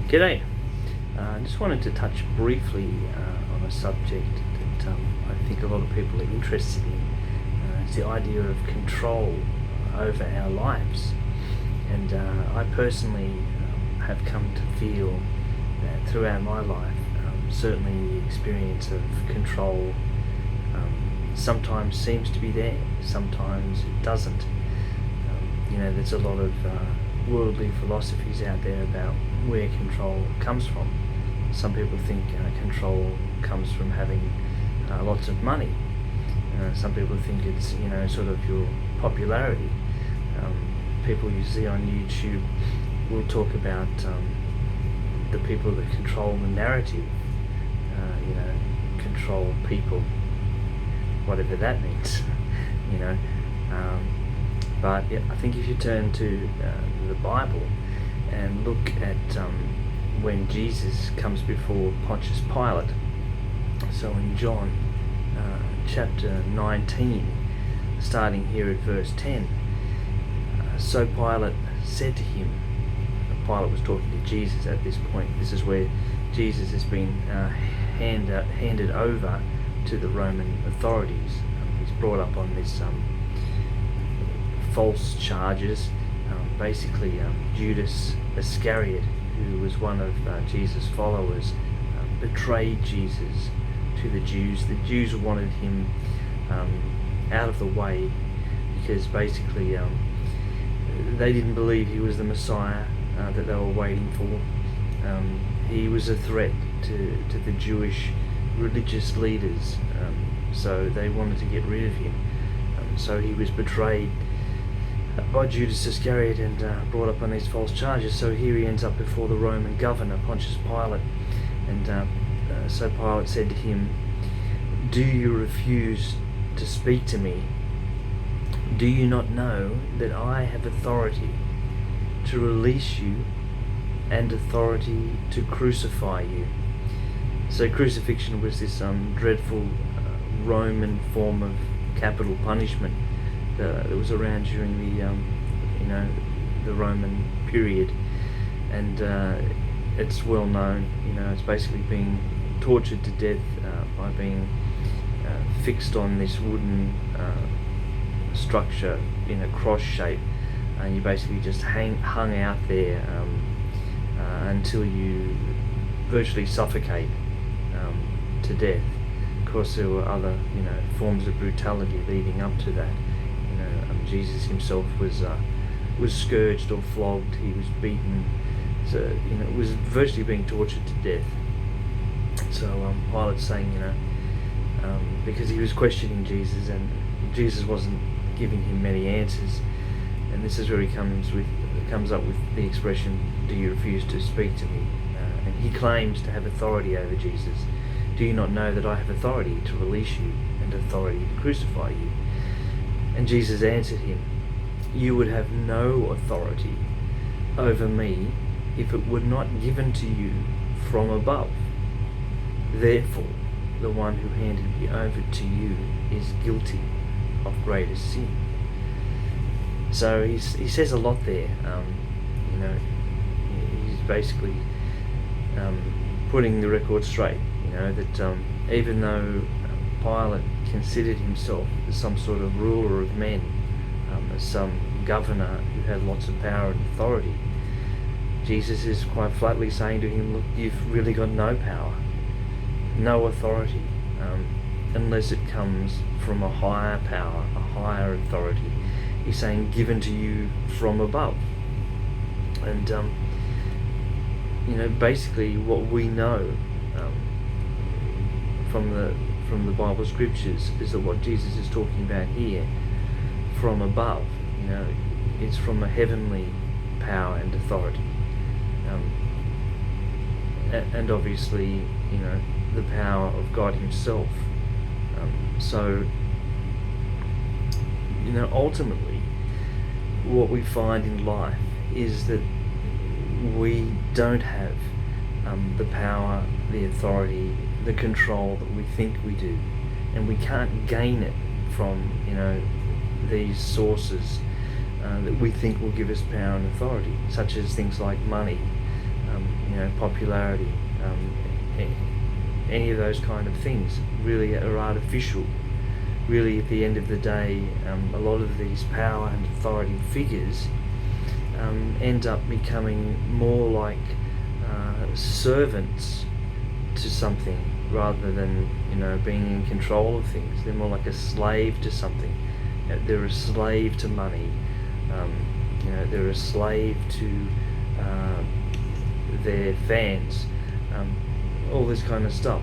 G'day. I just wanted to touch briefly on a subject that I think a lot of people are interested in. It's the idea of control over our lives. And I personally have come to feel that throughout my life, certainly the experience of control sometimes seems to be there, sometimes it doesn't. There's a lot of worldly philosophies out there about where control comes from. Some people think control comes from having lots of money. Some people think it's sort of your popularity. People you see on YouTube will talk about the people that control the narrative. Control people, whatever that means. But yeah, I think if you turn to the Bible and look at when Jesus comes before Pontius Pilate, so in John chapter 19, starting here at verse 10, so Pilate said to him, Pilate was talking to Jesus at this point. This is where Jesus has been handed over to the Roman authorities. He's brought up on this false charges. Basically, Judas Iscariot, who was one of Jesus' followers, betrayed Jesus to the Jews. The Jews wanted him out of the way because basically they didn't believe he was the Messiah that they were waiting for. He was a threat to the Jewish religious leaders, so they wanted to get rid of him. So he was betrayed by Judas Iscariot and brought up on these false charges. So here he ends up before the Roman governor, Pontius Pilate, and so Pilate said to him, "Do you refuse to speak to me? Do you not know that I have authority to release you and authority to crucify you?" So crucifixion was this dreadful Roman form of capital punishment that was around during the Roman period, and it's well known. It's basically being tortured to death by being fixed on this wooden structure in a cross shape, and you basically just hung out there until you virtually suffocate to death. Of course, there were other forms of brutality leading up to that. Jesus himself was scourged or flogged. He was beaten. So it was virtually being tortured to death. So Pilate's saying, because he was questioning Jesus, and Jesus wasn't giving him many answers, and this is where he comes up with the expression, "Do you refuse to speak to me?" And he claims to have authority over Jesus. "Do you not know that I have authority to release you and authority to crucify you?" And Jesus answered him, "You would have no authority over me if it were not given to you from above. Therefore, the one who handed me over to you is guilty of greater sin." So he says a lot there. He's basically putting the record straight. That even though Pilate considered himself as some sort of ruler of men, as some governor who had lots of power and authority, Jesus is quite flatly saying to him, "Look, you've really got no power, no authority, unless it comes from a higher power, a higher authority." He's saying, given to you from above. And basically what we know from the Bible scriptures is that what Jesus is talking about here, from above, it's from a heavenly power and authority, and obviously the power of God himself. So ultimately what we find in life is that we don't have the power, the authority, the control that we think we do, and we can't gain it from these sources that we think will give us power and authority, such as things like money, popularity, any of those kind of things really are artificial. Really, at the end of the day, a lot of these power and authority figures end up becoming more like servants to something rather than being in control of things. They're more like a slave to something. They're a slave to money. They're a slave to their fans. All this kind of stuff.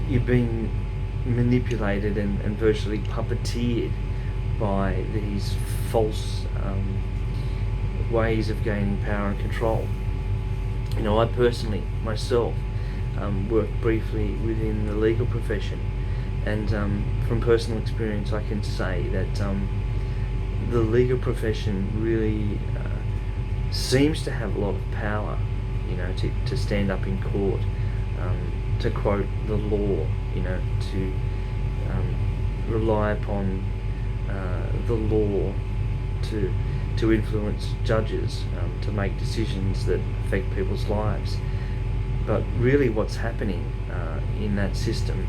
You're being manipulated and virtually puppeteered by these false ways of gaining power and control. I personally, myself, worked briefly within the legal profession, and from personal experience I can say that the legal profession really seems to have a lot of power, to stand up in court, to quote the law, to rely upon the law to influence judges, to make decisions that affect people's lives. But really what's happening in that system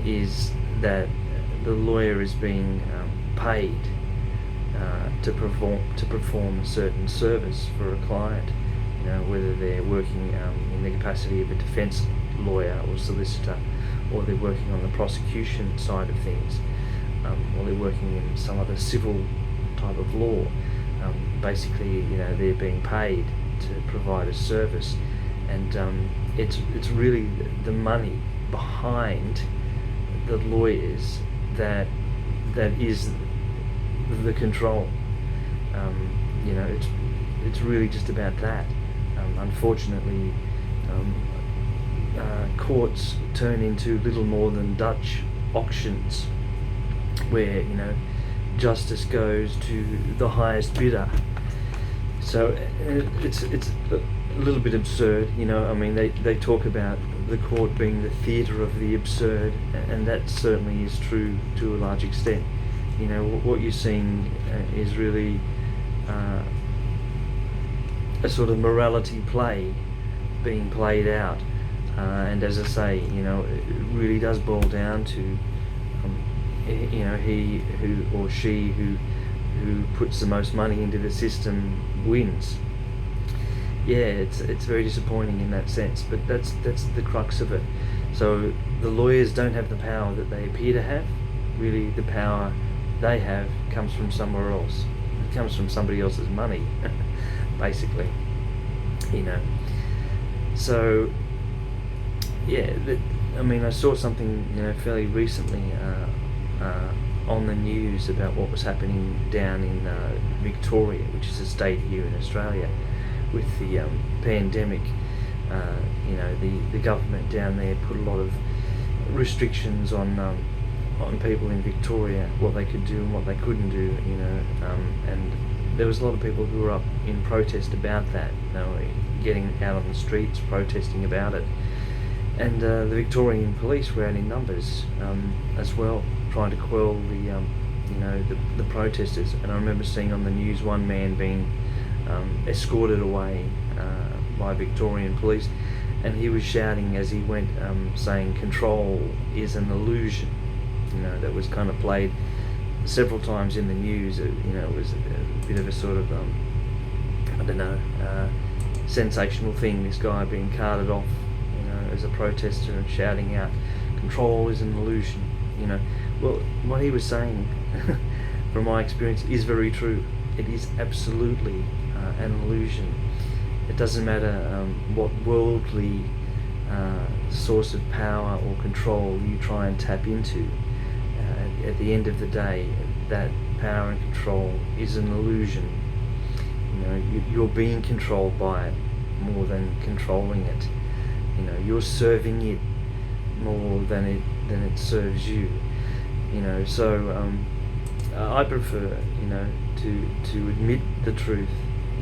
is that the lawyer is being paid to perform a certain service for a client, whether they're working in the capacity of a defence lawyer or solicitor, or they're working on the prosecution side of things, or they're working in some other civil type of law. Basically, they're being paid to provide a service, and it's really the money behind the lawyers that is the control. It's really just about that. Unfortunately, courts turn into little more than Dutch auctions, where justice goes to the highest bidder. So it's a little bit absurd. They talk about the court being the theatre of the absurd, and that certainly is true to a large extent. What you're seeing is really a sort of morality play being played out, and as I say, it really does boil down to he who or she who puts the most money into the system wins. Yeah, it's very disappointing in that sense, but that's the crux of it. So the lawyers don't have the power that they appear to have. Really, the power they have comes from somewhere else. It comes from somebody else's money, basically. So yeah, I saw something fairly recently on the news about what was happening down in Victoria, which is a state here in Australia, with the pandemic. The government down there put a lot of restrictions on people in Victoria, what they could do and what they couldn't do, and there was a lot of people who were up in protest about that, getting out on the streets protesting about it, and the Victorian police were out in numbers as well, trying to quell the protesters. And I remember seeing on the news one man being escorted away by Victorian police, and he was shouting as he went, saying control is an illusion. That was kind of played several times in the news. It was a bit of a sort of sensational thing, this guy being carted off as a protester and shouting out control is an illusion. Well, what he was saying from my experience is very true. It is absolutely an illusion. It doesn't matter what worldly source of power or control you try and tap into. At the end of the day, that power and control is an illusion. You're being controlled by it more than controlling it. You're serving it more than it serves you. So I prefer, to admit the truth.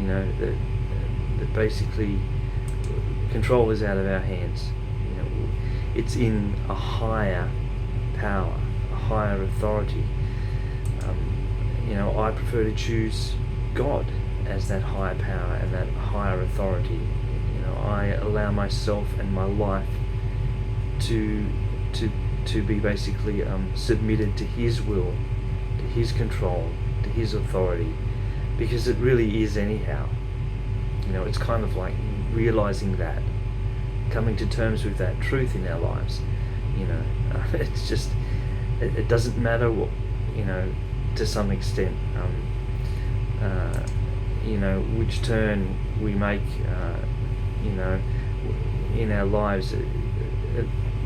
That basically control is out of our hands. It's in a higher power, a higher authority. I prefer to choose God as that higher power and that higher authority. I allow myself and my life to be basically submitted to His will, to His control, to His authority, because it really is anyhow. It's kind of like realizing that, coming to terms with that truth in our lives. It's just, it doesn't matter what, to some extent, which turn we make, in our lives.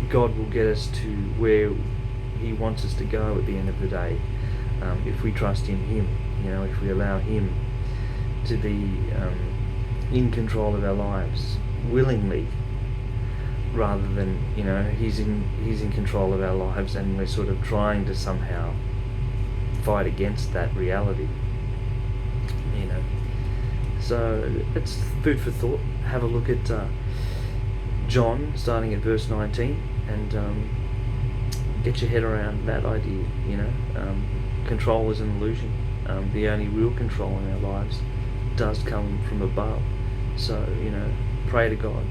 God will get us to where He wants us to go at the end of the day, if we trust in Him. If we allow Him to be in control of our lives willingly, rather than He's in control of our lives and we're sort of trying to somehow fight against that reality. So it's food for thought. Have a look at John, starting at verse 19, and get your head around that idea. Control is an illusion. The only real control in our lives does come from above. So pray to God.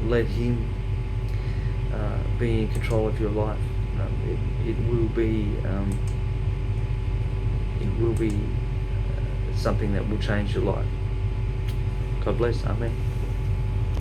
Let Him be in control of your life. It will be something that will change your life. God bless. Amen.